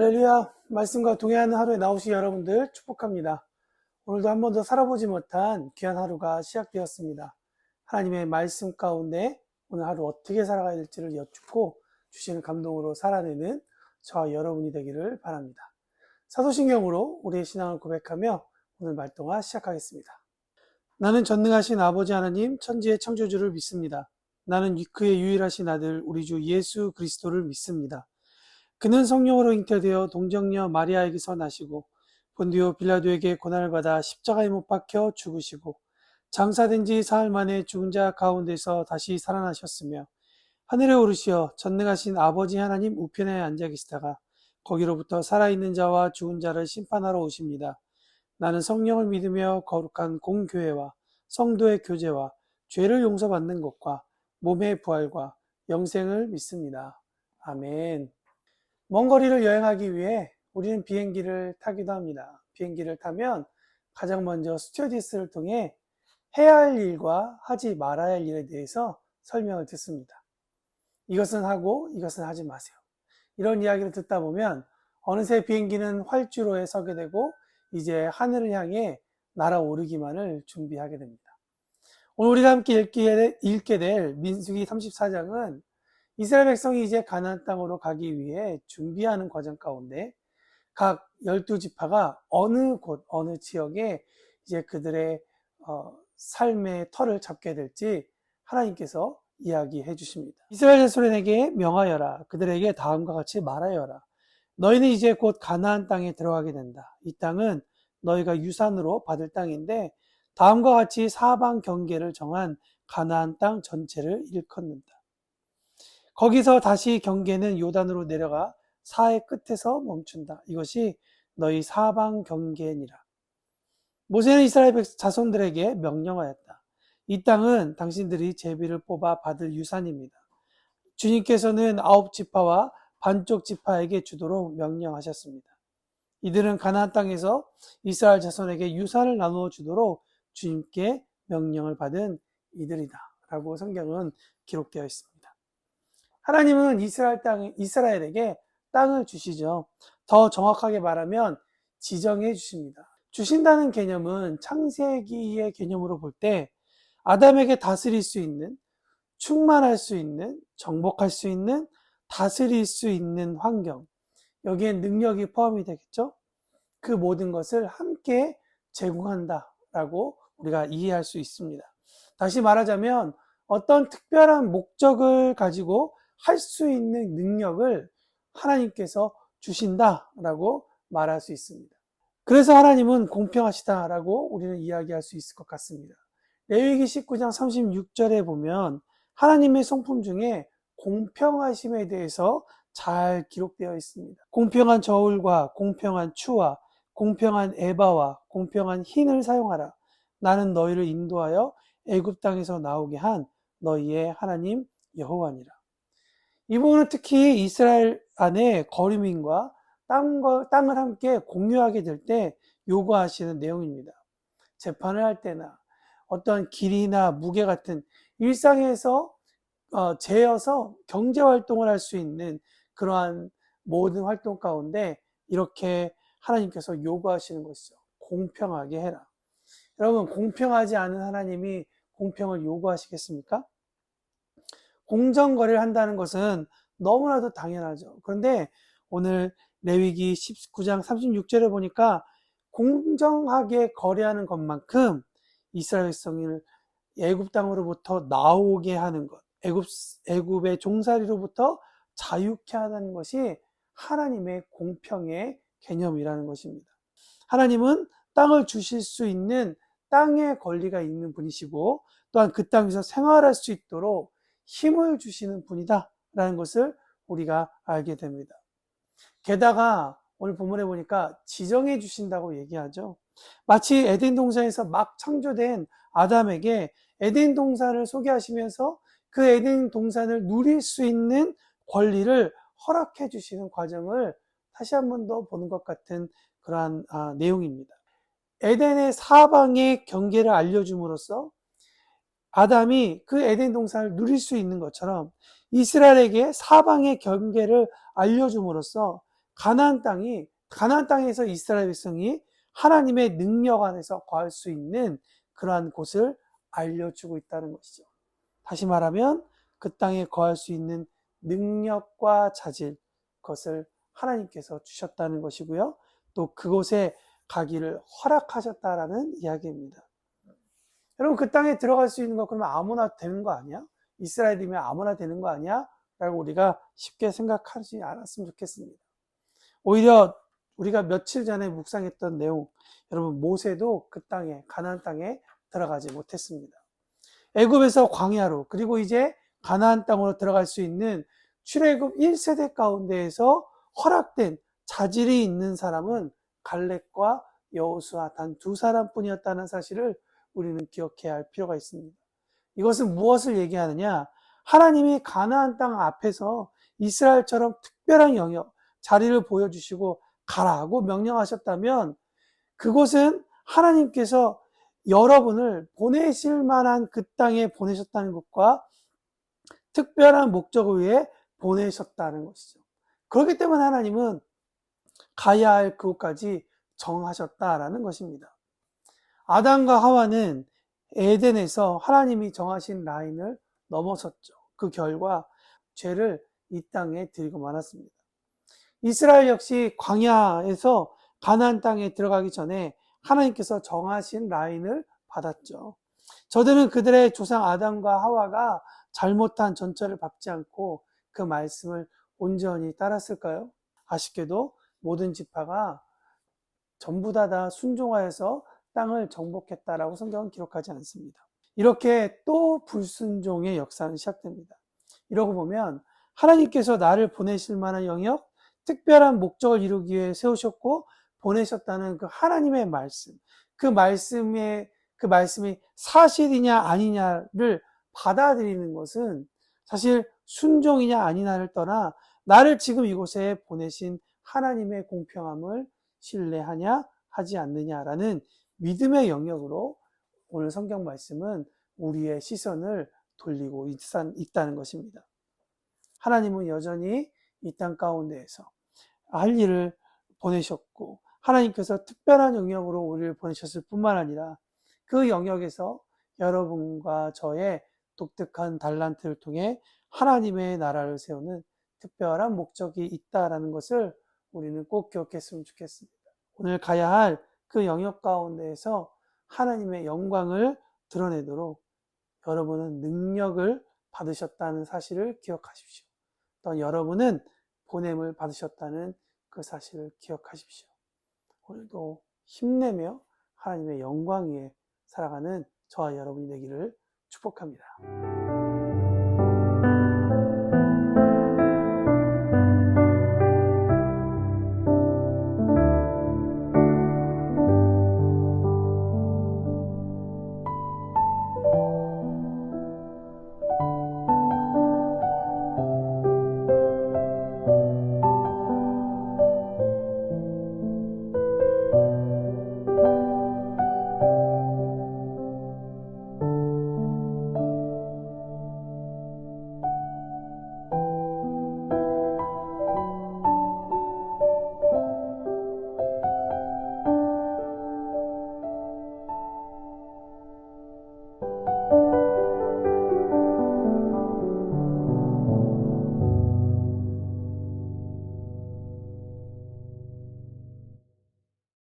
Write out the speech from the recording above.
할렐루야. 말씀과 동행하는 하루에 나오신 여러분들 축복합니다. 오늘도 한 번도 살아보지 못한 귀한 하루가 시작되었습니다. 하나님의 말씀 가운데 오늘 하루 어떻게 살아가야 될지를 여쭙고 주시는 감동으로 살아내는 저와 여러분이 되기를 바랍니다. 사도신경으로 우리의 신앙을 고백하며 오늘 말동화 시작하겠습니다. 나는 전능하신 아버지 하나님 천지의 창조주를 믿습니다. 나는 그의 유일하신 아들 우리 주 예수 그리스도를 믿습니다. 그는 성령으로 잉태되어 동정녀 마리아에게서 나시고 본디오 빌라도에게 고난을 받아 십자가에 못 박혀 죽으시고 장사된 지 사흘 만에 죽은 자 가운데서 다시 살아나셨으며 하늘에 오르시어 전능하신 아버지 하나님 우편에 앉아 계시다가 거기로부터 살아있는 자와 죽은 자를 심판하러 오십니다. 나는 성령을 믿으며 거룩한 공교회와 성도의 교제와 죄를 용서받는 것과 몸의 부활과 영생을 믿습니다. 아멘. 먼 거리를 여행하기 위해 우리는 비행기를 타기도 합니다. 비행기를 타면 가장 먼저 스튜어디스를 통해 해야 할 일과 하지 말아야 할 일에 대해서 설명을 듣습니다. 이것은 하고 이것은 하지 마세요. 이런 이야기를 듣다 보면 어느새 비행기는 활주로에 서게 되고 이제 하늘을 향해 날아오르기만을 준비하게 됩니다. 오늘 우리가 함께 읽게 될 민수기 34장은 이스라엘 백성이 이제 가나안 땅으로 가기 위해 준비하는 과정 가운데 각 12지파가 어느 곳, 어느 지역에 이제 그들의 삶의 터를 잡게 될지 하나님께서 이야기해 주십니다. 이스라엘 자손에게 명하여라. 그들에게 다음과 같이 말하여라. 너희는 이제 곧 가나안 땅에 들어가게 된다. 이 땅은 너희가 유산으로 받을 땅인데 다음과 같이 사방 경계를 정한 가나안 땅 전체를 일컫는다. 거기서 다시 경계는 요단으로 내려가 사해 끝에서 멈춘다. 이것이 너희 사방 경계니라. 모세는 이스라엘 자손들에게 명령하였다. 이 땅은 당신들이 제비를 뽑아 받을 유산입니다. 주님께서는 9지파와 반쪽 지파에게 주도록 명령하셨습니다. 이들은 가나안 땅에서 이스라엘 자손에게 유산을 나누어 주도록 주님께 명령을 받은 이들이다. 라고 성경은 기록되어 있습니다. 하나님은 이스라엘에게 땅을 주시죠. 더 정확하게 말하면 지정해 주십니다. 주신다는 개념은 창세기의 개념으로 볼 때 아담에게 다스릴 수 있는, 충만할 수 있는, 정복할 수 있는, 다스릴 수 있는 환경, 여기에 능력이 포함이 되겠죠. 그 모든 것을 함께 제공한다라고 우리가 이해할 수 있습니다. 다시 말하자면 어떤 특별한 목적을 가지고 할 수 있는 능력을 하나님께서 주신다라고 말할 수 있습니다. 그래서 하나님은 공평하시다라고 우리는 이야기할 수 있을 것 같습니다. 레위기 19장 36절에 보면 하나님의 성품 중에 공평하심에 대해서 잘 기록되어 있습니다. 공평한 저울과 공평한 추와 공평한 에바와 공평한 흰을 사용하라. 나는 너희를 인도하여 애굽 땅에서 나오게 한 너희의 하나님 여호와니라. 이 부분은 특히 이스라엘 안에 거류민과 땅을 함께 공유하게 될 때 요구하시는 내용입니다. 재판을 할 때나 어떤 길이나 무게 같은 일상에서 재어서 경제활동을 할 수 있는 그러한 모든 활동 가운데 이렇게 하나님께서 요구하시는 것이죠. 공평하게 해라. 여러분, 공평하지 않은 하나님이 공평을 요구하시겠습니까? 공정거래를 한다는 것은 너무나도 당연하죠. 그런데 오늘 레위기 19장 36절에 보니까 공정하게 거래하는 것만큼 이스라엘 백성을 애굽 땅으로부터 나오게 하는 것, 애굽의 종살이로부터 자유케 하는 것이 하나님의 공평의 개념이라는 것입니다. 하나님은 땅을 주실 수 있는 땅의 권리가 있는 분이시고 또한 그 땅에서 생활할 수 있도록 힘을 주시는 분이다 라는 것을 우리가 알게 됩니다. 게다가 오늘 본문에 보니까 지정해 주신다고 얘기하죠. 마치 에덴 동산에서 막 창조된 아담에게 에덴 동산을 소개하시면서 그 에덴 동산을 누릴 수 있는 권리를 허락해 주시는 과정을 다시 한 번 더 보는 것 같은 그러한 내용입니다. 에덴의 사방의 경계를 알려줌으로써 아담이 그 에덴 동산을 누릴 수 있는 것처럼 이스라엘에게 사방의 경계를 알려줌으로써 가나안 땅에서 이스라엘 백성이 하나님의 능력 안에서 거할 수 있는 그러한 곳을 알려주고 있다는 것이죠. 다시 말하면 그 땅에 거할 수 있는 능력과 자질, 그것을 하나님께서 주셨다는 것이고요. 또 그곳에 가기를 허락하셨다라는 이야기입니다. 여러분, 그 땅에 들어갈 수 있는 거 그러면 아무나 되는 거 아니야? 이스라엘이면 아무나 되는 거 아니야? 라고 우리가 쉽게 생각하지 않았으면 좋겠습니다. 오히려 우리가 며칠 전에 묵상했던 내용, 여러분, 모세도 그 땅에, 가나안 땅에 들어가지 못했습니다. 애굽에서 광야로, 그리고 이제 가나안 땅으로 들어갈 수 있는 출애굽 1세대 가운데에서 허락된 자질이 있는 사람은 갈렙과 여호수아 단 두 사람뿐이었다는 사실을 우리는 기억해야 할 필요가 있습니다. 이것은 무엇을 얘기하느냐? 하나님이 가나안 땅 앞에서 이스라엘처럼 특별한 영역, 자리를 보여주시고 가라고 명령하셨다면 그곳은 하나님께서 여러분을 보내실 만한 그 땅에 보내셨다는 것과 특별한 목적을 위해 보내셨다는 것이죠. 그렇기 때문에 하나님은 가야 할 그곳까지 정하셨다라는 것입니다. 아담과 하와는 에덴에서 하나님이 정하신 라인을 넘어섰죠. 그 결과 죄를 이 땅에 들이고 말았습니다. 이스라엘 역시 광야에서 가나안 땅에 들어가기 전에 하나님께서 정하신 라인을 받았죠. 저들은 그들의 조상 아담과 하와가 잘못한 전철을 밟지 않고 그 말씀을 온전히 따랐을까요? 아쉽게도 모든 지파가 전부 다 순종하여서 땅을 정복했다라고 성경은 기록하지 않습니다. 이렇게 또 불순종의 역사는 시작됩니다. 이러고 보면 하나님께서 나를 보내실 만한 영역, 특별한 목적을 이루기 위해 세우셨고 보내셨다는 그 하나님의 말씀, 그 말씀이 사실이냐 아니냐를 받아들이는 것은 사실 순종이냐 아니냐를 떠나 나를 지금 이곳에 보내신 하나님의 공평함을 신뢰하냐 하지 않느냐라는 믿음의 영역으로 오늘 성경 말씀은 우리의 시선을 돌리고 있다는 것입니다. 하나님은 여전히 이 땅 가운데에서 할 일을 보내셨고 하나님께서 특별한 영역으로 우리를 보내셨을 뿐만 아니라 그 영역에서 여러분과 저의 독특한 달란트를 통해 하나님의 나라를 세우는 특별한 목적이 있다라는 것을 우리는 꼭 기억했으면 좋겠습니다. 오늘 가야 할 그 영역 가운데에서 하나님의 영광을 드러내도록 여러분은 능력을 받으셨다는 사실을 기억하십시오. 또 여러분은 보냄을 받으셨다는 그 사실을 기억하십시오. 오늘도 힘내며 하나님의 영광 위에 살아가는 저와 여러분이 되기를 축복합니다.